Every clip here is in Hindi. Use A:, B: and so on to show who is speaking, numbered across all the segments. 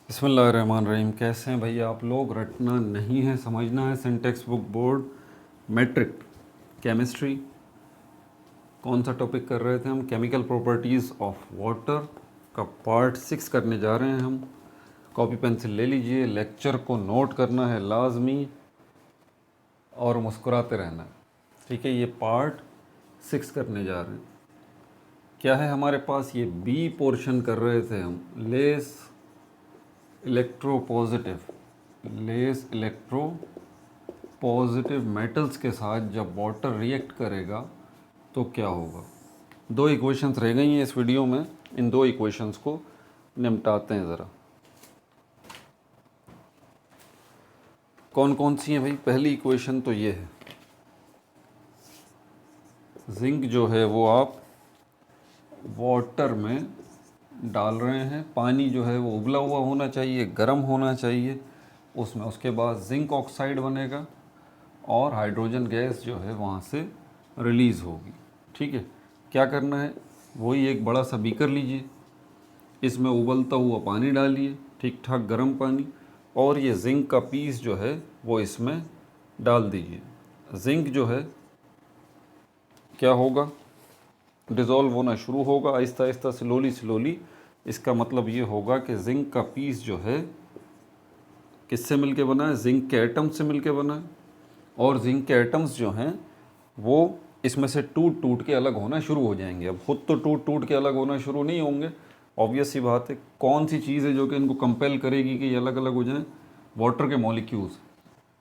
A: बिस्मिल्लाहिर्रहमानिर्रहीम। कैसे हैं भैया आप लोग? रटना नहीं है, समझना है। Syntax book board matric chemistry. कौन सा टॉपिक कर रहे थे हम? केमिकल प्रॉपर्टीज़ ऑफ वाटर का पार्ट 6 करने जा रहे हैं हम। कॉपी पेंसिल ले लीजिए, लेक्चर को नोट करना है लाजमी और मुस्कुराते रहना है, ठीक है। ये पार्ट 6 करने जा रहे हैं। क्या है हमारे पास? ये बी पोर्शन कर रहे थे हम। लेस इलेक्ट्रो पॉजिटिव मेटल्स के साथ जब वाटर रिएक्ट करेगा तो क्या होगा। दो इक्वेशंस रह गई हैं इस वीडियो में। इन दो इक्वेशंस को निपटाते हैं ज़रा। कौन कौन सी हैं भाई? पहली इक्वेशन तो ये है, जिंक जो है वो आप वाटर में डाल रहे हैं। पानी जो है वो उबला हुआ होना चाहिए, गर्म होना चाहिए उसमें। उसके बाद जिंक ऑक्साइड बनेगा और हाइड्रोजन गैस जो है वहाँ से रिलीज़ होगी, ठीक है। क्या करना है? वही एक बड़ा सा बीकर लीजिए, इसमें उबलता हुआ पानी डालिए, ठीक ठाक गर्म पानी, और ये जिंक का पीस जो है वो इसमें डाल दीजिए। जिंक जो है क्या होगा? डिज़ोल्व होना शुरू होगा आहिस्ता आहिस्ता, स्लोली। इसका मतलब ये होगा कि जिंक का पीस जो है किससे मिलके बना है? जिंक के एटम से मिलके बना है। और जिंक के एटम्स जो हैं वो इसमें से टूट टूट के अलग होना शुरू हो जाएंगे। अब खुद तो टूट टूट के अलग होना शुरू नहीं होंगे, ऑब्वियस सी बात है। कौन सी चीज़ है जो कि इनको कंपेल करेगी कि ये अलग अलग हो जाएं? वाटर के मॉलिक्यूल्स।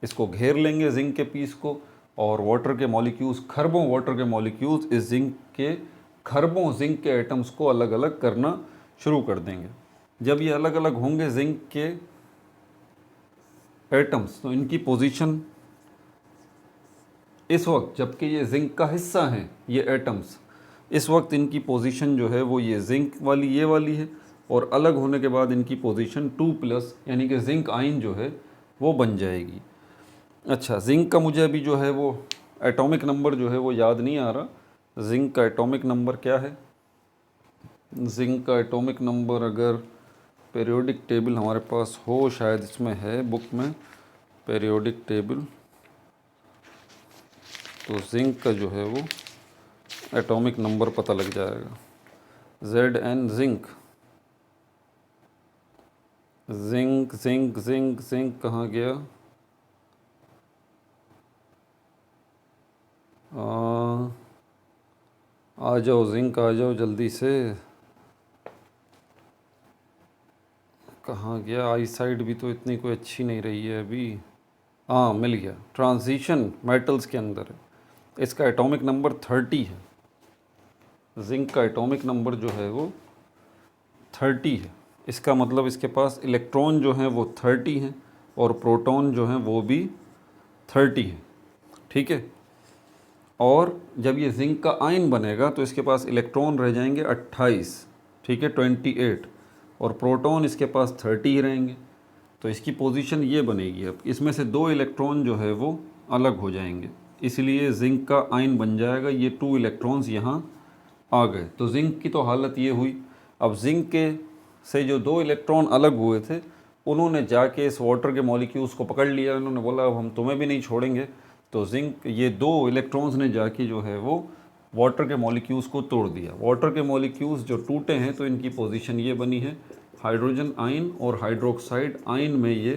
A: इसको घेर लेंगे जिंक के पीस को, और वाटर के मॉलिक्यूल्स, खरबों वाटर के मॉलिक्यूल्स इस जिंक के खरबों जिंक के एटम्स को अलग अलग करना शुरू कर देंगे। जब ये अलग अलग होंगे जिंक के एटम्स, तो इनकी पोजीशन इस वक्त, जबकि ये जिंक का हिस्सा हैं ये एटम्स, इस वक्त इनकी पोजीशन जो है वो ये जिंक वाली, ये वाली है। और अलग होने के बाद इनकी पोजीशन 2+ यानी कि जिंक आयन जो है वो बन जाएगी। अच्छा, जिंक का मुझे अभी जो है वो एटॉमिक नंबर जो है वो याद नहीं आ रहा। जिंक का एटॉमिक नंबर क्या है? जिंक का एटॉमिक नंबर अगर पीरियोडिक टेबल हमारे पास हो, शायद इसमें है बुक में पीरियोडिक टेबल, तो जिंक का जो है वो एटॉमिक नंबर पता लग जाएगा। Zn zinc, zinc zinc zinc zinc कहाँ गया? आ जाओ जिंक, आ जाओ जल्दी से। कहाँ गया? आई साइड भी तो इतनी कोई अच्छी नहीं रही है अभी। हाँ, मिल गया। ट्रांजिशन मेटल्स के अंदर है। इसका एटॉमिक नंबर 30 है। जिंक का एटॉमिक नंबर जो है वो 30 है। इसका मतलब इसके पास इलेक्ट्रॉन जो हैं वो 30 हैं और प्रोटॉन जो हैं वो भी 30 है, ठीक है। और जब ये जिंक का आयन बनेगा तो इसके पास इलेक्ट्रॉन रह जाएंगे 28, ठीक है, 28, और प्रोटॉन इसके पास 30 ही रहेंगे। तो इसकी पोजीशन ये बनेगी। अब इसमें से 2 इलेक्ट्रॉन जो है वो अलग हो जाएंगे, इसलिए जिंक का आयन बन जाएगा। ये 2 इलेक्ट्रॉन्स यहाँ आ गए, तो जिंक की तो हालत ये हुई। अब जिंक के से जो 2 इलेक्ट्रॉन अलग हुए थे, उन्होंने जाके इस वाटर के मॉलिक्यूल्स को पकड़ लिया। उन्होंने बोला अब हम तुम्हें भी नहीं छोड़ेंगे। तो जिंक, ये 2 इलेक्ट्रॉन्स ने जाके जो है वो वाटर के मॉलिक्यूल्स को तोड़ दिया। वाटर के मॉलिक्यूल्स जो टूटे हैं तो इनकी पोजीशन ये बनी है, हाइड्रोजन आयन और हाइड्रोक्साइड आयन में ये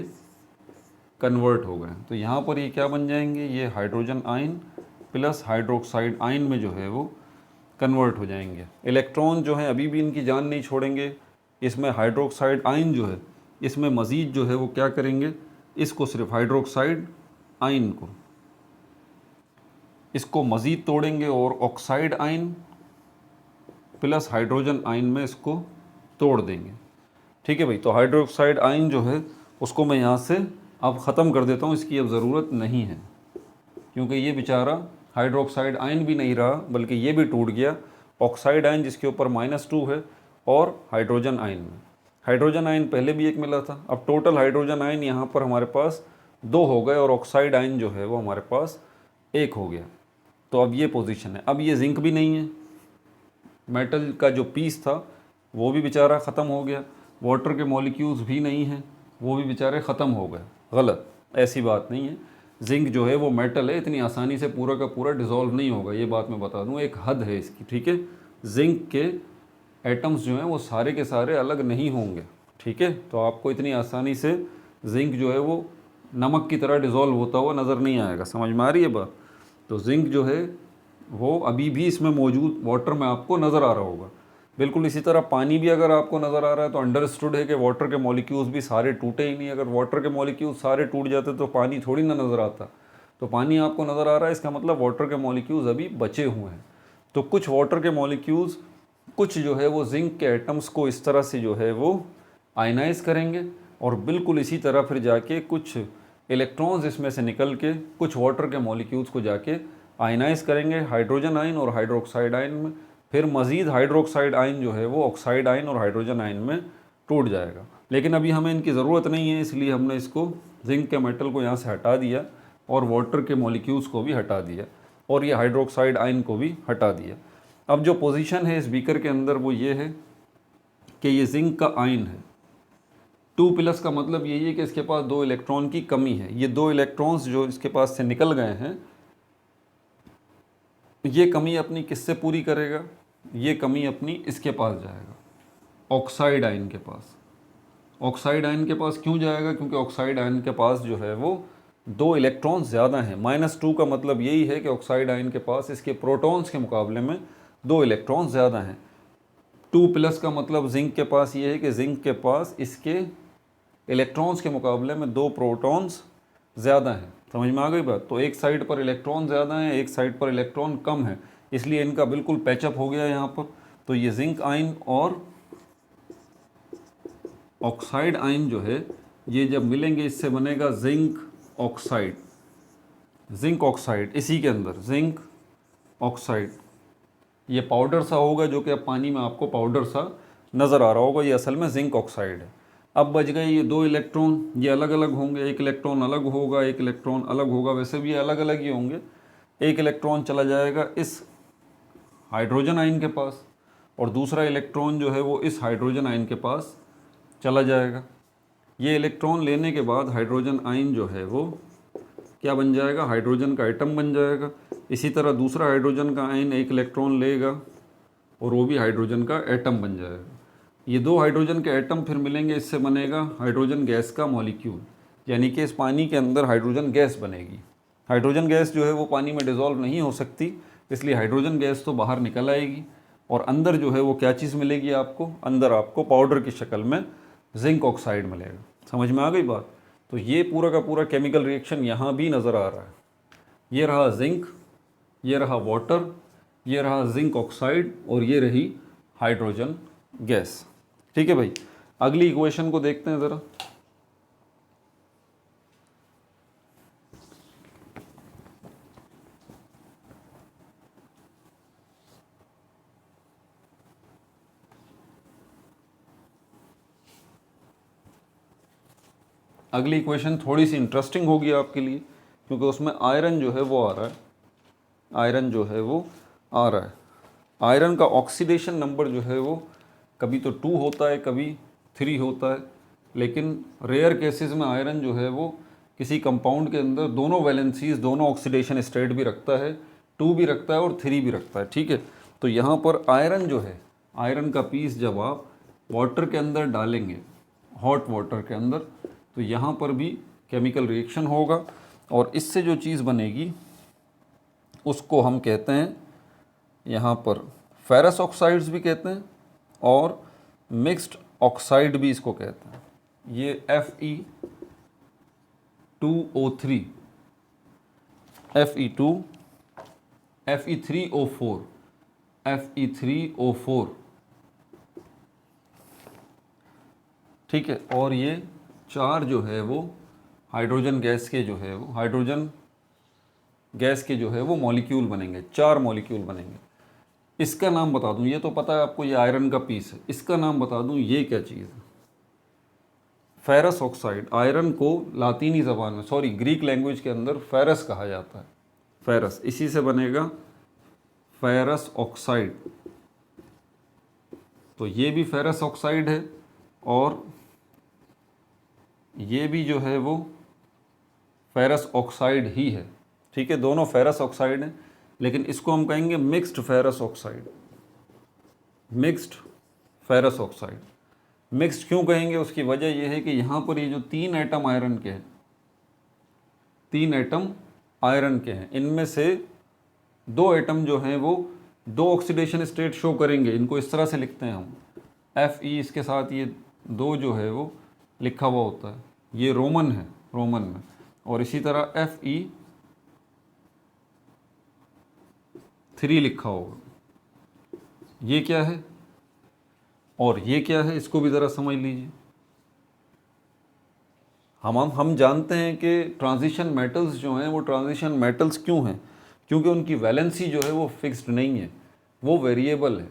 A: कन्वर्ट हो गए। तो यहाँ पर ये क्या बन जाएंगे? ये hydrogen ion plus hydroxide ion में जो है वो कन्वर्ट हो जाएंगे। इलेक्ट्रॉन जो है अभी भी इनकी जान नहीं छोड़ेंगे। इसमें हाइड्रोक्साइड आयन जो है, इसमें मज़ीद जो है वो क्या करेंगे? इसको सिर्फ हाइड्रोक्साइड आयन को, इसको मज़ीद तोड़ेंगे और oxide ion plus hydrogen ion में इसको तोड़ देंगे, ठीक है भाई। तो हाइड्रोक्साइड आयन जो है उसको मैं यहाँ से अब ख़त्म कर देता हूँ, इसकी अब ज़रूरत नहीं है, क्योंकि ये बेचारा हाइड्रोक्साइड आयन भी नहीं रहा बल्कि ये भी टूट गया। ऑक्साइड आयन जिसके ऊपर -2 है, और हाइड्रोजन आयन में, हाइड्रोजन आयन पहले भी एक मिला था। अब टोटल हाइड्रोजन आयन यहाँ पर हमारे पास 2 हो गए और ऑक्साइड आयन जो है वो हमारे पास 1 हो गया। तो अब ये पोजीशन है। अब ये जिंक भी नहीं है, मेटल का जो पीस था वो भी बेचारा ख़त्म हो गया। वाटर के मॉलिक्यूल्स भी नहीं हैं, वो भी बेचारे ख़त्म हो गए। गलत, ऐसी बात नहीं है। जिंक जो है वो मेटल है, इतनी आसानी से पूरा का पूरा डिज़ोल्व नहीं होगा, ये बात मैं बता दूं, एक हद है इसकी, ठीक है। जिंक के एटम्स जो हैं वो सारे के सारे अलग नहीं होंगे, ठीक है। तो आपको इतनी आसानी से जिंक जो है वो नमक की तरह डिज़ोल्व होता हुआ नज़र नहीं आएगा। समझ में आ रही है बात? तो जिंक जो है वो अभी भी इसमें मौजूद वाटर में आपको नज़र आ रहा होगा। बिल्कुल इसी तरह पानी भी अगर आपको नज़र आ रहा है तो अंडरस्टूड है कि वाटर के मॉलिक्यूल्स भी सारे टूटे ही नहीं। अगर वाटर के मॉलिक्यूल्स सारे टूट जाते तो पानी थोड़ी ना नज़र आता। तो पानी आपको नज़र आ रहा है, इसका मतलब वाटर के मॉलिक्यूल्स अभी बचे हुए हैं। तो कुछ वाटर के मॉलिक्यूल्स, कुछ जो है वो जिंक के एटम्स को इस तरह से जो है वो आयनाइज करेंगे, और बिल्कुल इसी तरह फिर जाके कुछ इलेक्ट्रॉन्स इसमें से निकल के कुछ वाटर के मॉलिक्यूल्स को जाके आयनाइज करेंगे हाइड्रोजन आयन और हाइड्रोक्साइड आयन में। फिर मज़ीद हाइड्रोक्साइड आयन जो है वो ऑक्साइड आयन और हाइड्रोजन आयन में टूट जाएगा। लेकिन अभी हमें इनकी ज़रूरत नहीं है, इसलिए हमने इसको जिंक के मेटल को यहाँ से हटा दिया और वाटर के मॉलिक्यूल्स को भी हटा दिया और ये हाइड्रोक्साइड आयन को भी हटा दिया। अब जो पोजीशन है इस बीकर के अंदर वो ये है कि ये जिंक का आयन है। 2+ का मतलब यही है कि इसके पास 2 इलेक्ट्रॉन की कमी है। ये 2 इलेक्ट्रॉन्स जो इसके पास से निकल गए हैं, ये कमी अपनी किससे पूरी करेगा? ये कमी अपनी इसके पास जाएगा, ऑक्साइड आयन के पास। ऑक्साइड आयन के पास क्यों जाएगा? क्योंकि ऑक्साइड आयन के पास जो है वो 2 इलेक्ट्रॉन्स ज़्यादा हैं। -2 का मतलब यही है कि ऑक्साइड आयन के पास इसके प्रोटॉन्स के मुकाबले में 2 इलेक्ट्रॉन्स ज़्यादा हैं। 2+ का मतलब जिंक के पास ये है कि जिंक के पास इसके इलेक्ट्रॉन्स के मुकाबले में 2 प्रोटॉन्स ज़्यादा हैं। समझ में आ गई बात? तो एक साइड पर इलेक्ट्रॉन ज़्यादा हैं, एक साइड पर इलेक्ट्रॉन कम है, इसलिए इनका बिल्कुल पैचअप हो गया यहाँ पर। तो ये जिंक आयन और ऑक्साइड आयन जो है ये जब मिलेंगे इससे बनेगा जिंक ऑक्साइड। जिंक ऑक्साइड इसी के अंदर जिंक ऑक्साइड, ये पाउडर सा होगा जो कि अब पानी में आपको पाउडर सा नज़र आ रहा होगा, ये असल में जिंक ऑक्साइड है। अब बच गए ये 2 इलेक्ट्रॉन, ये अलग अलग होंगे, एक इलेक्ट्रॉन अलग होगा, एक इलेक्ट्रॉन अलग होगा, वैसे भी ये अलग अलग ही होंगे। एक इलेक्ट्रॉन चला जाएगा इस हाइड्रोजन आयन के पास और दूसरा इलेक्ट्रॉन जो है वो इस हाइड्रोजन आयन के पास चला जाएगा। ये इलेक्ट्रॉन लेने के बाद हाइड्रोजन आयन जो है वो क्या बन जाएगा? हाइड्रोजन का एटम बन जाएगा। इसी तरह दूसरा हाइड्रोजन का आयन एक इलेक्ट्रॉन लेगा और वो भी हाइड्रोजन का एटम बन जाएगा। ये 2 हाइड्रोजन के एटम फिर मिलेंगे, इससे बनेगा हाइड्रोजन गैस का मॉलिक्यूल, यानी कि इस पानी के अंदर हाइड्रोजन गैस बनेगी। हाइड्रोजन गैस जो है वो पानी में डिज़ोल्व नहीं हो सकती, इसलिए हाइड्रोजन गैस तो बाहर निकल आएगी और अंदर जो है वो क्या चीज़ मिलेगी आपको? अंदर आपको पाउडर की शक्ल में जिंक ऑक्साइड मिलेगा। समझ में आ गई बात? तो ये पूरा का पूरा केमिकल रिएक्शन यहाँ भी नज़र आ रहा है। ये रहा जिंक, ये रहा वाटर, ये रहा जिंक ऑक्साइड और ये रही हाइड्रोजन गैस। ठीक है भाई, अगली इक्वेशन को देखते हैं ज़रा। अगली इक्वेशन थोड़ी सी इंटरेस्टिंग होगी आपके लिए, क्योंकि उसमें आयरन जो है वो आ रहा है। आयरन जो है वो आ रहा है। आयरन का ऑक्सीडेशन नंबर जो है वो कभी तो 2 होता है, कभी 3 होता है, लेकिन रेयर केसेस में आयरन जो है वो किसी कंपाउंड के अंदर दोनों वैलेंसीज, दोनों ऑक्सीडेशन स्टेट भी रखता है, 2 भी रखता है और 3 भी रखता है। ठीक है, तो यहाँ पर आयरन जो है, आयरन का पीस जब आप वाटर के अंदर डालेंगे, हॉट वाटर के अंदर, तो यहाँ पर भी केमिकल रिएक्शन होगा और इससे जो चीज़ बनेगी उसको हम कहते हैं यहाँ पर फेरस ऑक्साइड्स भी कहते हैं और मिक्स्ड ऑक्साइड भी इसको कहते हैं। ये Fe2O3, Fe2, Fe3O4, Fe3O4, ठीक है। और ये 4 जो है वो हाइड्रोजन गैस के जो है वो हाइड्रोजन गैस के जो है वो मॉलिक्यूल बनेंगे, 4 मॉलिक्यूल बनेंगे। इसका नाम बता दूं, ये तो पता है आपको, ये आयरन का पीस है। इसका नाम बता दूं, ये क्या चीज़ है? Ferrous oxide. आयरन को लातीनी ज़बान में, सॉरी ग्रीक लैंग्वेज के अंदर फेरस कहा जाता है। फेरस, इसी से बनेगा फेरस ऑक्साइड। तो ये भी फेरस ऑक्साइड है और ये भी जो है वो फेरस ऑक्साइड ही है। ठीक है, दोनों फेरस ऑक्साइड हैं, लेकिन इसको हम कहेंगे mixed ferrous oxide. Mixed ferrous oxide. Mixed क्यों कहेंगे, उसकी वजह यह है कि यहाँ पर ये जो 3 एटम आयरन के हैं, 3 एटम आयरन के हैं, इनमें से 2 एटम जो हैं वो 2 ऑक्सीडेशन स्टेट शो करेंगे। इनको इस तरह से लिखते हैं हम, Fe, इसके साथ ये 2 जो है वो लिखा हुआ होता है, ये रोमन है, रोमन में। और इसी तरह Fe3 लिखा होगा। ये क्या है और ये क्या है, इसको भी ज़रा समझ लीजिए। हम जानते हैं कि ट्रांजिशन मेटल्स जो हैं वो ट्रांजिशन मेटल्स क्यों हैं, क्योंकि उनकी वैलेंसी जो है वो फिक्स्ड नहीं है, वो वेरिएबल है।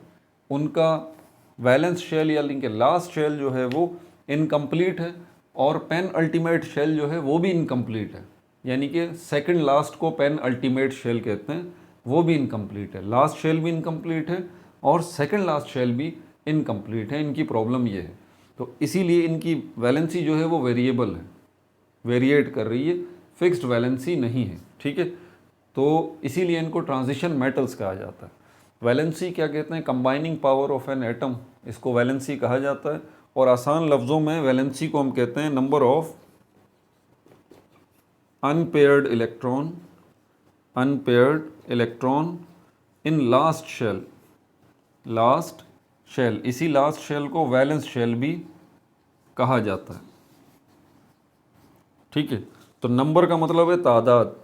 A: उनका वैलेंस शेल यानी कि लास्ट शेल जो है वो इनकम्प्लीट है, और पेन अल्टीमेट शेल जो है वो भी इनकम्प्लीट है, यानी कि सेकंड लास्ट को पेन अल्टीमेट शेल कहते हैं, वो भी इनकम्प्लीट है। लास्ट शेल भी इनकम्प्लीट है और सेकंड लास्ट शेल भी इनकम्प्लीट है। इनकी प्रॉब्लम ये है, तो इसीलिए इनकी वैलेंसी जो है वो वेरिएबल है, वेरिएट कर रही है, फिक्स्ड वैलेंसी नहीं है। ठीक है, तो इसीलिए इनको ट्रांजिशन मेटल्स कहा जाता है। वैलेंसी क्या कहते हैं, combining power of an atom, इसको वैलेंसी कहा जाता है। और आसान लफ्ज़ों में वैलेंसी को हम कहते हैं number of unpaired electron in last shell. Last shell, इसी लास्ट शेल को वैलेंस शेल भी कहा जाता है। ठीक है, तो नंबर का मतलब है तादाद।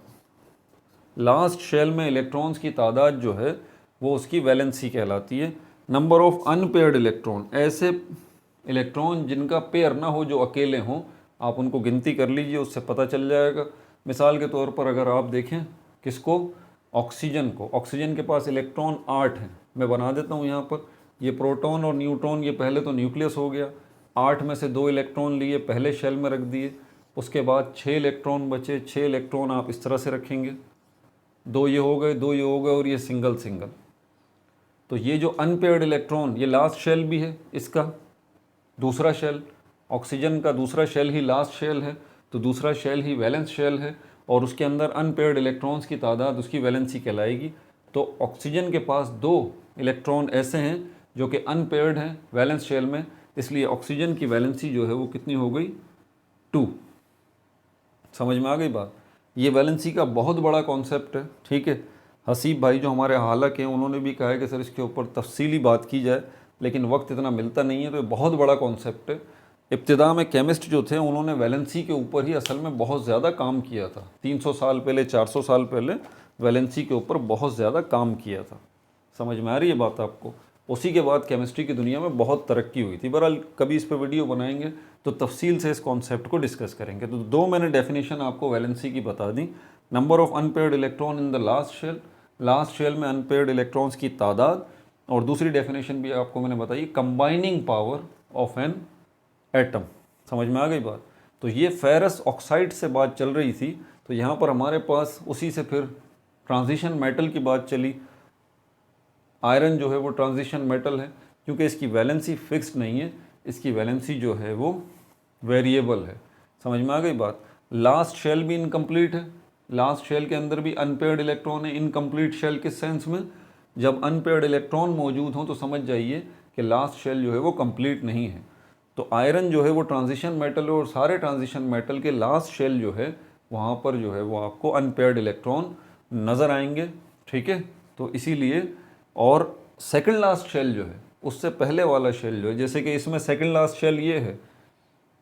A: लास्ट शेल में इलेक्ट्रॉन्स की तादाद जो है वो उसकी वैलेंसी कहलाती है। नंबर ऑफ अनपेयर्ड इलेक्ट्रॉन, ऐसे इलेक्ट्रॉन जिनका पेयर ना हो, जो अकेले हों, आप उनको गिनती कर लीजिए, उससे पता चल जाएगा। मिसाल के तौर पर अगर आप देखें किसको, ऑक्सीजन को, ऑक्सीजन के पास इलेक्ट्रॉन 8 हैं। मैं बना देता हूँ यहाँ पर, ये प्रोटॉन और न्यूट्रॉन, ये पहले तो न्यूक्लियस हो गया, 8 में से 2 इलेक्ट्रॉन लिए पहले शेल में रख दिए, उसके बाद 6 इलेक्ट्रॉन बचे। 6 इलेक्ट्रॉन आप इस तरह से रखेंगे, 2 ये हो गए, 2 ये हो गए, और ये सिंगल सिंगल। तो ये जो अनपेयर्ड इलेक्ट्रॉन, ये लास्ट शेल भी है, इसका दूसरा शेल, ऑक्सीजन का दूसरा शेल ही लास्ट शेल है, तो दूसरा शेल ही वैलेंस शेल है, और उसके अंदर अनपेयर्ड इलेक्ट्रॉन्स की तादाद उसकी वैलेंसी कहलाएगी। तो ऑक्सीजन के पास 2 इलेक्ट्रॉन ऐसे हैं जो कि अनपेयर्ड हैं वैलेंस शेल में, इसलिए ऑक्सीजन की वैलेंसी जो है वो कितनी हो गई, 2। समझ में आ गई बात। ये वैलेंसी का बहुत बड़ा कॉन्सेप्ट है। ठीक है, हसीब भाई जो हमारे हालक हैं, उन्होंने भी कहा है कि सर इसके ऊपर तफसीली बात की जाए, लेकिन वक्त इतना मिलता नहीं है, तो ये बहुत बड़ा कॉन्सेप्ट है। इब्तिदा में केमिस्ट जो थे उन्होंने वैलेंसी के ऊपर ही असल में बहुत ज़्यादा काम किया था। 300 साल पहले, 400 साल पहले वैलेंसी के ऊपर बहुत ज़्यादा काम किया था। समझ में आ रही है बात आपको। उसी के बाद केमिस्ट्री की दुनिया में बहुत तरक्की हुई थी। बहरहाल कभी इस पर वीडियो बनाएंगे तो तफसील से इस कॉन्सेप्ट को डिस्कस करेंगे। तो 2 मैंने डेफिनेशन आपको वैलेंसी की बता दी। Number of unpaired electron in the last shell, last shell में अनपेयर्ड इलेक्ट्रॉन्स की तादाद, और दूसरी डेफिनेशन भी आपको मैंने बताई, combining power of an atom. समझ में आ गई बात। तो ये फेरस ऑक्साइड से बात चल रही थी, तो यहाँ पर हमारे पास उसी से फिर ट्रांजिशन मेटल की बात चली। आयरन जो है वो ट्रांजिशन मेटल है, क्योंकि इसकी वैलेंसी फिक्स्ड नहीं है, इसकी वैलेंसी जो है वो वेरिएबल है। समझ में आ गई बात। लास्ट शेल भी इनकम्प्लीट है, लास्ट शेल के अंदर भी अनपेयर्ड इलेक्ट्रॉन है। इनकम्प्लीट शेल किस सेंस में, जब अनपेयर्ड इलेक्ट्रॉन मौजूद हों तो समझ जाइए कि लास्ट शेल जो है वो कंप्लीट नहीं है। तो आयरन जो है वो ट्रांजिशन मेटल है, और सारे ट्रांजिशन मेटल के लास्ट शेल जो है वहाँ पर जो है वो आपको अनपेयर्ड इलेक्ट्रॉन नज़र आएंगे। ठीक है, तो इसीलिए, और सेकंड लास्ट शेल जो है उससे पहले वाला शेल जो है, जैसे कि इसमें सेकंड लास्ट शेल ये है,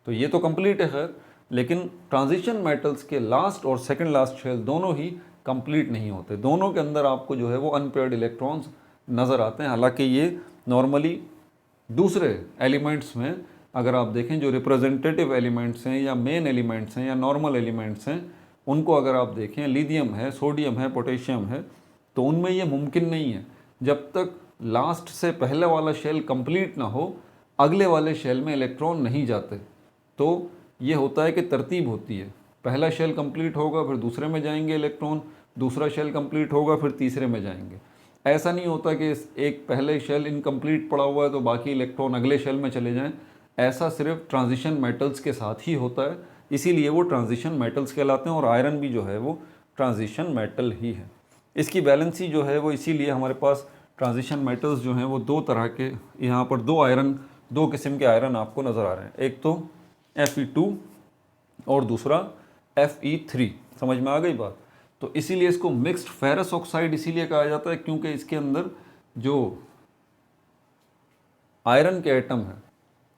A: तो ये तो कंप्लीट है खैर, लेकिन ट्रांजिशन मेटल्स के लास्ट और सेकंड लास्ट शेल दोनों ही कंप्लीट नहीं होते। दोनों के अंदर आपको जो है वो अनपेयर्ड इलेक्ट्रॉन्स नज़र आते हैं। हालांकि ये नॉर्मली दूसरे एलिमेंट्स में अगर आप देखें, जो रिप्रेजेंटेटिव एलिमेंट्स हैं या मेन एलिमेंट्स हैं या नॉर्मल एलिमेंट्स हैं, उनको अगर आप देखें, लिथियम है, सोडियम है, पोटेशियम है, तो उनमें ये मुमकिन नहीं है जब तक लास्ट से पहले वाला शेल कंप्लीट ना हो, अगले वाले शेल में इलेक्ट्रॉन नहीं जाते। तो ये होता है कि तरतीब होती है, पहला शेल कंप्लीट होगा फिर दूसरे में जाएंगे इलेक्ट्रॉन, दूसरा शेल कंप्लीट होगा फिर तीसरे में जाएंगे। ऐसा नहीं होता कि एक पहले शेल इनकम्प्लीट पड़ा हुआ है तो बाकी इलेक्ट्रॉन अगले शेल में चले जाएं। ऐसा सिर्फ ट्रांजिशन मेटल्स के साथ ही होता है, इसीलिए वो ट्रांजिशन मेटल्स कहलाते हैं। और आयरन भी जो है वो ट्रांजिशन मेटल ही है। इसकी वैलेंसी जो है वो इसीलिए हमारे पास ट्रांजिशन मेटल्स जो हैं वो दो तरह के, यहाँ पर दो किस्म के आयरन आपको नज़र आ रहे हैं। एक तो Fe2 और दूसरा Fe3। समझ में आ गई बात? तो इसीलिए इसको मिक्स्ड फेरस ऑक्साइड इसीलिए कहा जाता है क्योंकि इसके अंदर जो आयरन के एटम हैं,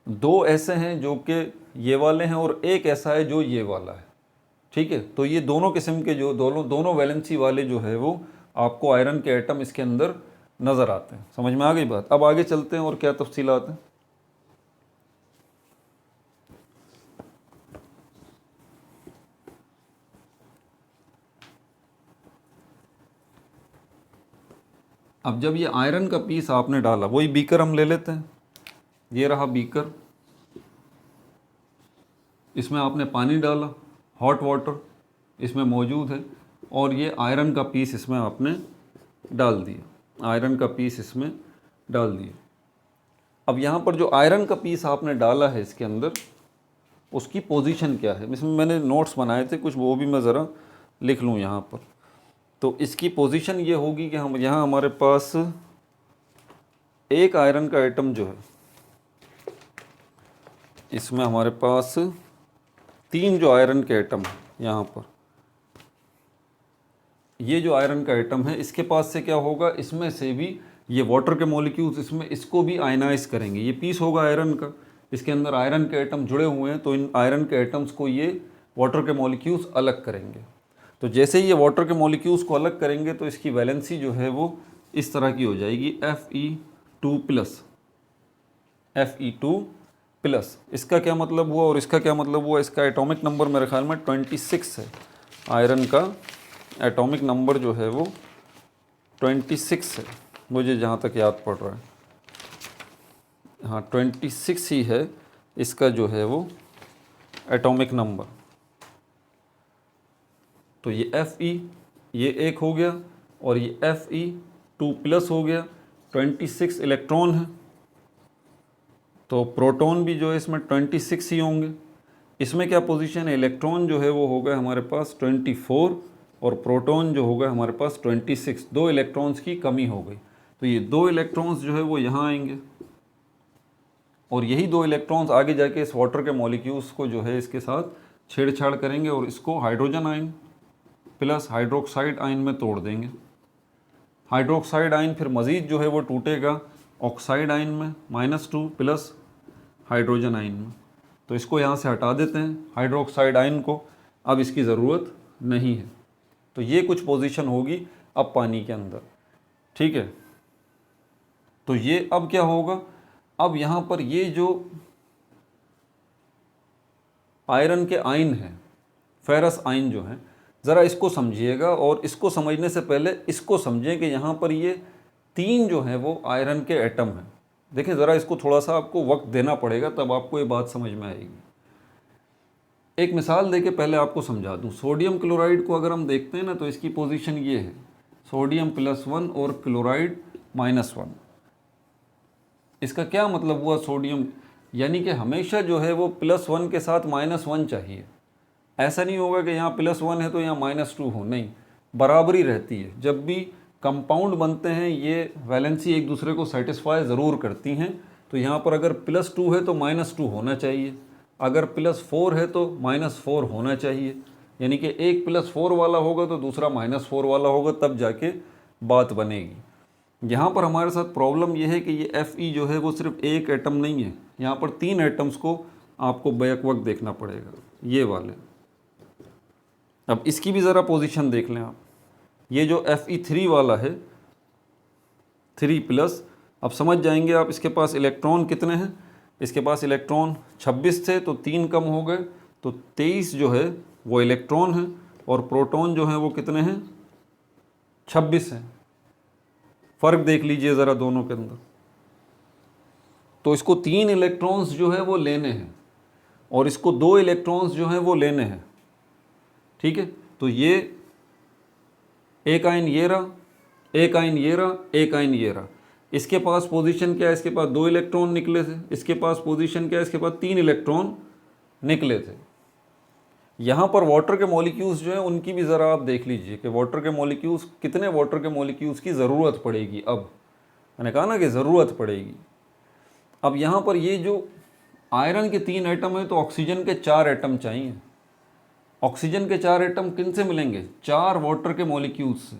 A: दो ऐसे हैं जो कि ये वाले हैं और एक ऐसा है जो ये वाला है। ठीक है, तो ये दोनों किस्म के जो दोनों वैलेंसी वाले जो है वो आपको आयरन के एटम इसके अंदर नज़र आते हैं। समझ में आ गई बात? अब आगे चलते हैं और क्या तफसीलात हैं। अब जब ये आयरन का पीस आपने डाला, वही बीकर हम ले लेते हैं। ये रहा बीकर, इसमें आपने पानी डाला, हॉट वाटर इसमें मौजूद है, और ये आयरन का पीस इसमें आपने डाल दिया। आयरन का पीस इसमें डाल दिया। अब यहाँ पर जो आयरन का पीस आपने डाला है इसके अंदर, उसकी पोजीशन क्या है? इसमें मैंने नोट्स बनाए थे कुछ, वो भी मैं ज़रा लिख लूँ यहाँ पर। तो इसकी पोजीशन ये होगी कि हम यहाँ हमारे पास एक आयरन का एटम जो है, इसमें हमारे पास 3 जो आयरन के एटम है यहाँ पर, ये जो आयरन का एटम है इसके पास से क्या होगा, इसमें से भी ये वाटर के मॉलिक्यूल्स इसमें इसको भी आयनाइज करेंगे। ये पीस होगा आयरन का, इसके अंदर आयरन के एटम जुड़े हुए हैं, तो इन आयरन के एटम्स को ये वाटर के मॉलिक्यूल्स अलग करेंगे। तो जैसे ही ये वाटर के मॉलिक्यूल्स को अलग करेंगे तो इसकी वैलेंसी जो है वो इस तरह की हो जाएगी, Fe2+। Fe2+। इसका क्या मतलब हुआ और इसका क्या मतलब हुआ? इसका एटॉमिक नंबर मेरे ख्याल में 26 है। आयरन का एटॉमिक नंबर जो है वो 26 है, मुझे जहाँ तक याद पड़ रहा है। हाँ, 26 ही है इसका जो है वो एटॉमिक नंबर। तो ये Fe ये एक हो गया और ये Fe2+ हो गया। 26 इलेक्ट्रॉन है, तो प्रोटॉन भी जो है इसमें 26 ही होंगे। इसमें क्या पोजीशन है? इलेक्ट्रॉन जो है वो होगा हमारे पास 24 और प्रोटॉन जो होगा हमारे पास 26। 2 इलेक्ट्रॉन्स की कमी हो गई, तो ये 2 इलेक्ट्रॉन्स जो है वो यहाँ आएंगे और यही 2 इलेक्ट्रॉन्स आगे जाके इस वाटर के मॉलिक्यूल्स को जो है इसके साथ छेड़छाड़ करेंगे और इसको hydrogen ion plus hydroxide ion में तोड़ देंगे। हाइड्रोक्साइड आयन फिर मज़ीद जो है वो टूटेगा ऑक्साइड आयन में -2 प्लस हाइड्रोजन आयन में। तो इसको यहाँ से हटा देते हैं हाइड्रोक्साइड आयन को, अब इसकी ज़रूरत नहीं है। तो ये कुछ पोजीशन होगी अब पानी के अंदर। ठीक है, तो ये अब क्या होगा, अब यहाँ पर ये जो आयरन के आयन हैं, फेरस आयन जो हैं, ज़रा इसको समझिएगा। और इसको समझने से पहले इसको समझें कि यहाँ पर ये 3 जो हैं वो आयरन के एटम हैं। देखें ज़रा, इसको थोड़ा सा आपको वक्त देना पड़ेगा, तब आपको ये बात समझ में आएगी। एक मिसाल देके पहले आपको समझा दूं। सोडियम क्लोराइड को अगर हम देखते हैं ना, तो इसकी पोजीशन ये है, सोडियम +1 और क्लोराइड -1। इसका क्या मतलब हुआ? सोडियम यानी कि हमेशा जो है वो +1 के साथ -1 चाहिए। ऐसा नहीं होगा कि यहाँ +1 है तो यहाँ -2 हो, नहीं, बराबरी रहती है। जब भी कंपाउंड बनते हैं ये वैलेंसी एक दूसरे को सेटिस्फाई ज़रूर करती हैं। तो यहाँ पर अगर +2 है तो -2 होना चाहिए, अगर +4 है तो -4 होना चाहिए। यानी कि एक +4 वाला होगा तो दूसरा -4 वाला होगा, तब जाके बात बनेगी। यहाँ पर हमारे साथ प्रॉब्लम यह है कि ये Fe जो है वो सिर्फ एक एटम नहीं है, यहाँ पर 3 एटम्स को आपको बैक वक्त देखना पड़ेगा, ये वाले। अब इसकी भी ज़रा पोजीशन देख लें आप। ये जो Fe3 वाला है 3+, अब समझ जाएंगे आप इसके पास इलेक्ट्रॉन कितने हैं। इसके पास इलेक्ट्रॉन 26 थे तो 3 कम हो गए, तो 23 जो है वो इलेक्ट्रॉन है और प्रोटॉन जो है वो कितने हैं, 26 हैं। फ़र्क देख लीजिए ज़रा दोनों के अंदर। तो इसको 3 इलेक्ट्रॉन्स जो है वो लेने हैं और इसको 2 इलेक्ट्रॉन्स जो हैं वो लेने हैं। ठीक है, तो ये एक आयन ये रहा एक आयन ये रहा, एक आयन ये रहा। इसके पास पोजीशन क्या है, इसके पास 2 इलेक्ट्रॉन निकले थे। इसके पास पोजीशन क्या है, इसके पास 3 इलेक्ट्रॉन निकले थे। यहाँ पर वाटर के मॉलिक्यूल्स जो हैं उनकी भी ज़रा आप देख लीजिए कि वाटर के मॉलिक्यूल्स, कितने वाटर के मॉलिक्यूल्स की ज़रूरत पड़ेगी। अब मैंने कहा ना कि ज़रूरत पड़ेगी। अब यहाँ पर ये जो आयरन के 3 एटम हैं तो ऑक्सीजन के 4 एटम चाहिए। ऑक्सीजन के 4 एटम किन से मिलेंगे, 4 वाटर के मॉलिक्यूल्स से,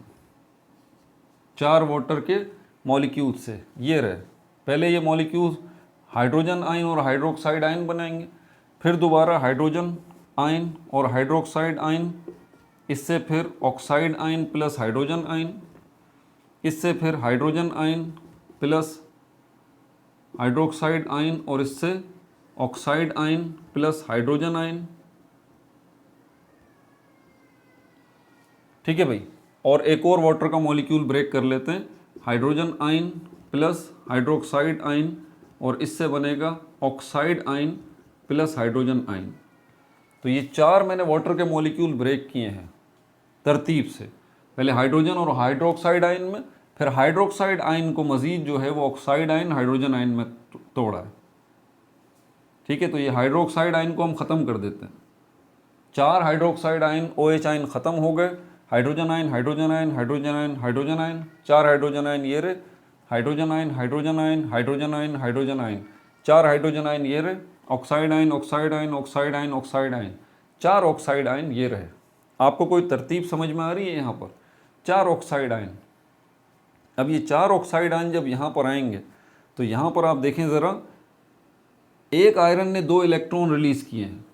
A: 4 वाटर के मॉलिक्यूल्स से। ये रहे, पहले ये मॉलिक्यूल्स हाइड्रोजन आयन और हाइड्रोक्साइड आयन बनाएंगे, फिर दोबारा हाइड्रोजन आयन और हाइड्रोक्साइड आयन, इससे फिर oxide ion plus hydrogen ion, इससे फिर hydrogen ion plus hydroxide ion और इससे oxide ion plus hydrogen ion. ठीक है भाई। और एक और वाटर का मॉलिक्यूल ब्रेक कर लेते हैं, hydrogen ion plus hydroxide ion और इससे बनेगा oxide ion plus hydrogen ion. तो ये 4 मैंने वाटर के मॉलिक्यूल ब्रेक किए हैं तरतीब से, पहले हाइड्रोजन और हाइड्रोक्साइड आयन में, फिर हाइड्रोक्साइड आयन को मज़ीद जो है वो ऑक्साइड आयन हाइड्रोजन आयन में तोड़ा है। ठीक है, तो ये हाइड्रोक्साइड आयन को हम ख़त्म कर देते हैं। 4 हाइड्रोक्साइड आयन OH आयन ख़त्म हो गए, hydrogen ion hydrogen ion hydrogen ion hydrogen ion, 4 hydrogen ion ये रहे, hydrogen ion hydrogen ion hydrogen ion hydrogen ion, 4 hydrogen ion ये रहे, oxide ion oxide ion oxide ion oxide ion, 4 oxide ion ये रहे। आपको कोई तरतीब समझ में आ रही है यहाँ पर, 4 ऑक्साइड आयन। अब ये 4 ऑक्साइड आयन जब यहाँ पर आएंगे तो यहाँ पर आप देखें ज़रा, एक आयरन ने 2 इलेक्ट्रॉन रिलीज़ किए हैं,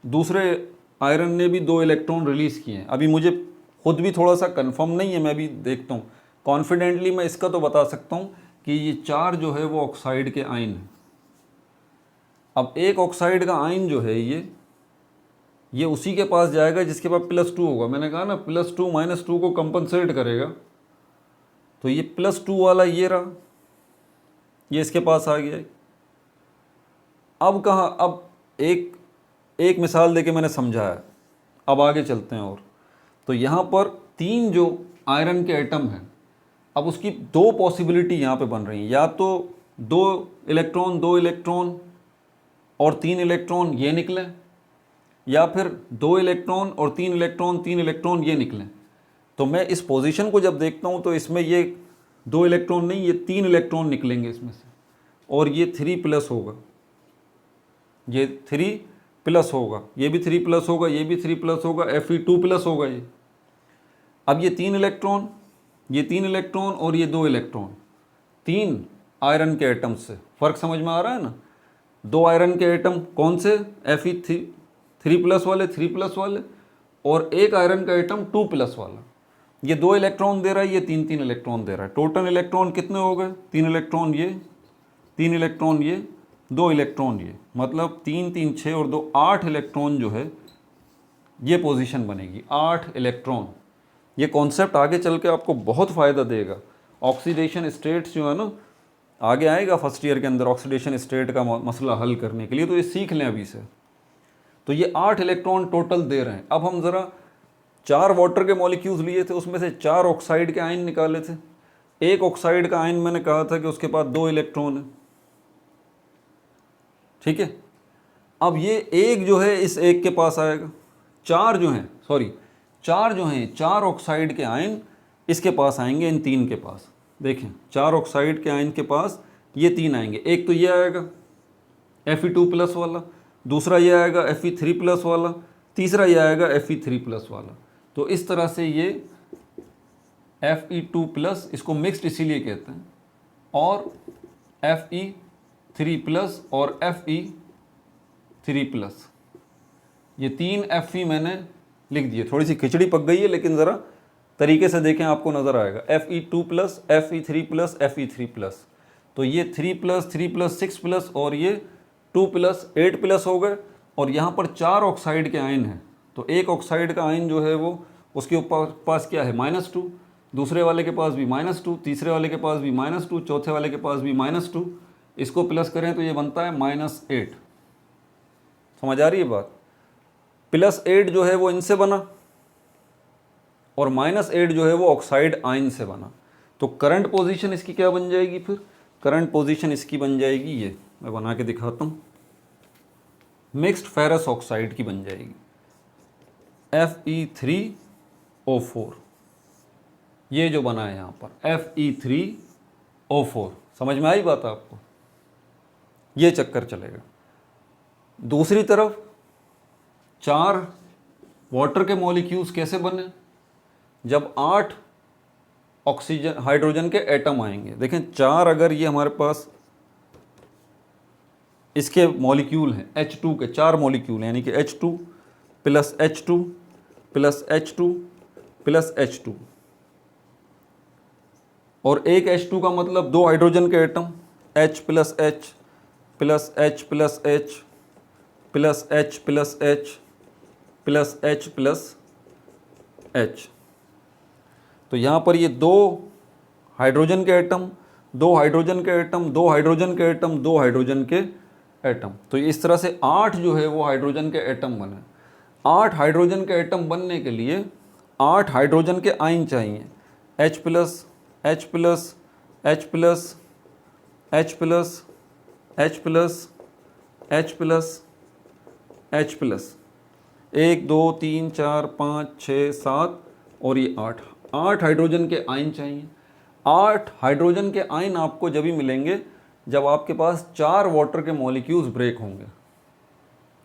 A: दूसरे आयरन ने भी 2 इलेक्ट्रॉन रिलीज़ किए हैं। अभी मुझे खुद भी थोड़ा सा कंफर्म नहीं है, मैं भी देखता हूँ। कॉन्फिडेंटली मैं इसका तो बता सकता हूँ कि ये 4 जो है वो ऑक्साइड के आयन हैं। अब एक ऑक्साइड का आयन जो है ये उसी के पास जाएगा जिसके पास +2 होगा। मैंने कहा ना +2 -2 को कंपनसेट करेगा, तो ये +2 वाला ये रहा, ये इसके पास आ गया। अब कहाँ, अब एक मिसाल देके मैंने समझाया, अब आगे चलते हैं। और तो यहाँ पर 3 जो आयरन के एटम हैं, अब उसकी 2 पॉसिबिलिटी यहाँ पे बन रही हैं, या तो 2 इलेक्ट्रॉन और 3 इलेक्ट्रॉन ये निकले, या फिर 2 इलेक्ट्रॉन और 3 इलेक्ट्रॉन ये निकलें। तो मैं इस पोजीशन को जब देखता हूँ तो इसमें ये 2 इलेक्ट्रॉन नहीं, ये 3 इलेक्ट्रॉन निकलेंगे इसमें से, और ये 3+ होगा, ये 3+ होगा, ये भी 3+ होगा, ये भी 3+ होगा, Fe2+ होगा ये। अब ये 3 इलेक्ट्रॉन, ये 3 इलेक्ट्रॉन और ये 2 इलेक्ट्रॉन, 3 आयरन के एटम से, फ़र्क समझ में आ रहा है ना। 2 आयरन के एटम कौन से, Fe3+ वाले, 3+ वाले, और एक आयरन का एटम 2+ वाला। ये 2 इलेक्ट्रॉन दे रहा है, ये 3 इलेक्ट्रॉन दे रहा है। टोटल इलेक्ट्रॉन कितने हो गए, 3 इलेक्ट्रॉन ये, 3 इलेक्ट्रॉन ये, 2 इलेक्ट्रॉन ये, मतलब 3 3 6 और 2 8 इलेक्ट्रॉन जो है ये पोजीशन बनेगी, 8 इलेक्ट्रॉन। ये कॉन्सेप्ट आगे चल के आपको बहुत फ़ायदा देगा। ऑक्सीडेशन स्टेट्स जो है ना, आगे आएगा फर्स्ट ईयर के अंदर ऑक्सीडेशन स्टेट का मसला हल करने के लिए, तो ये सीख लें अभी से। तो ये 8 इलेक्ट्रॉन टोटल दे रहे हैं। अब हम ज़रा 4 वाटर के मॉलिक्यूल्स लिए थे, उसमें से 4 ऑक्साइड के आयन निकाले थे। एक ऑक्साइड का आयन मैंने कहा था कि उसके पास 2 इलेक्ट्रॉन है, ठीक है। अब ये एक जो है इस एक के पास आएगा, 4 जो हैं 4 ऑक्साइड के आयन इसके पास आएंगे, इन 3 के पास। देखें 4 ऑक्साइड के आयन के पास ये 3 आएंगे। एक तो ये आएगा Fe2+ वाला, दूसरा ये आएगा Fe3+ वाला, तीसरा ये आएगा Fe3+ वाला। तो इस तरह से ये Fe2+, इसको मिक्स्ड इसीलिए कहते हैं, और Fe3+ और Fe3+, ये 3 Fe मैंने लिख दिए। थोड़ी सी खिचड़ी पक गई है, लेकिन ज़रा तरीके से देखें आपको नज़र आएगा। Fe2+, Fe3+, Fe3+, तो ये 3+, 3+, 6+ और ये 2+, 8+ हो गए। और यहाँ पर 4 ऑक्साइड के आयन हैं, तो एक ऑक्साइड का आयन जो है वो उसके ऊपर पास क्या है, -2, दूसरे वाले के पास भी -2, तीसरे वाले के पास भी -2, चौथे वाले के पास भी -2। इसको प्लस करें तो ये बनता है -8। समझ आ रही है बात। +8 जो है वो इनसे बना, और -8 जो है वो ऑक्साइड आयन से बना। तो करंट पोजीशन इसकी क्या बन जाएगी फिर? करंट पोजीशन इसकी बन जाएगी, ये मैं बना के दिखाता हूँ, मिक्स्ड फेरस ऑक्साइड की बन जाएगी, Fe3O4। ये जो बना है यहाँ पर Fe3O4, समझ में आई बात आपको? ये चक्कर चलेगा। दूसरी तरफ 4 वाटर के मॉलिक्यूल्स कैसे बने? जब 8 ऑक्सीजन हाइड्रोजन के एटम आएंगे। देखें 4 अगर ये हमारे पास इसके मॉलिक्यूल हैं, H2 के 4 मॉलिक्यूल हैं, यानी कि H2 plus H2 plus H2 plus H2, और एक H2 का मतलब 2 हाइड्रोजन के atom, H plus H plus H plus H plus H plus H plus H plus H। तो यहाँ पर ये 2 हाइड्रोजन के एटम, 2 हाइड्रोजन के एटम, 2 हाइड्रोजन के एटम, 2 हाइड्रोजन के एटम। तो इस तरह से 8 जो है वो हाइड्रोजन के एटम बने। 8 हाइड्रोजन के एटम बनने के लिए 8 हाइड्रोजन के आयन चाहिए, H plus H plus H plus H plus H plus H plus H plus, 1 2 3 4 5 6 7 और ये 8 हाइड्रोजन के आयन चाहिए। 8 हाइड्रोजन के आयन आपको जब भी मिलेंगे जब आपके पास 4 वाटर के मॉलिक्यूल्स ब्रेक होंगे,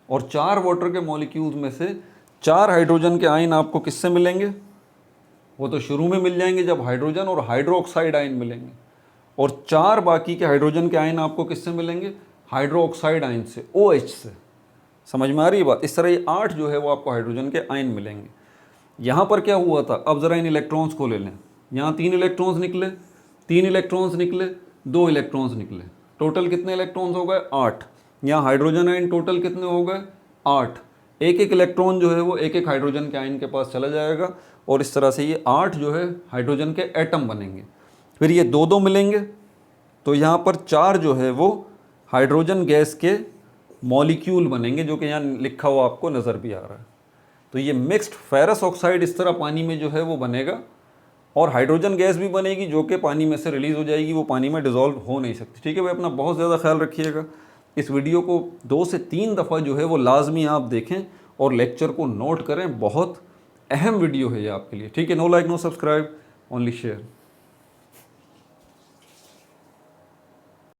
A: और 4 वाटर के मॉलिक्यूल्स में से 4 हाइड्रोजन के आयन आपको किससे मिलेंगे? वो तो शुरू में मिल जाएंगे जब हाइड्रोजन और हाइड्रोक्साइड आयन मिलेंगे, और 4 बाकी के हाइड्रोजन के आयन आपको किससे मिलेंगे? हाइड्रोक्साइड आयन से, OH से। समझ में आ रही है बात? इस तरह ये 8 जो है वो आपको हाइड्रोजन के आयन मिलेंगे। यहाँ पर क्या हुआ था? अब ज़रा इन इलेक्ट्रॉन्स को ले लें। यहाँ 3 इलेक्ट्रॉन्स निकले, 3 इलेक्ट्रॉन्स निकले, 2 इलेक्ट्रॉन्स निकले, टोटल कितने इलेक्ट्रॉन्स हो गए? 8। यहाँ हाइड्रोजन आयन टोटल कितने हो गए? 8। एक एक इलेक्ट्रॉन जो है वो एक एक हाइड्रोजन के आयन के पास चला जाएगा, और इस तरह से ये 8 जो है हाइड्रोजन के एटम बनेंगे। फिर ये 2 मिलेंगे, तो यहाँ पर 4 जो है वो हाइड्रोजन गैस के मॉलिक्यूल बनेंगे, जो कि यहाँ लिखा हुआ आपको नज़र भी आ रहा है। तो ये मिक्स्ड फेरस ऑक्साइड इस तरह पानी में जो है वो बनेगा, और हाइड्रोजन गैस भी बनेगी जो कि पानी में से रिलीज़ हो जाएगी, वो पानी में डिज़ोल्व हो नहीं सकती। ठीक है भाई, अपना बहुत ज़्यादा ख्याल रखिएगा। इस वीडियो को 2 से 3 दफ़ा जो है वो लाजमी आप देखें और लेक्चर को नोट करें, बहुत अहम वीडियो है ये आपके लिए। ठीक है, no like no subscribe, only share.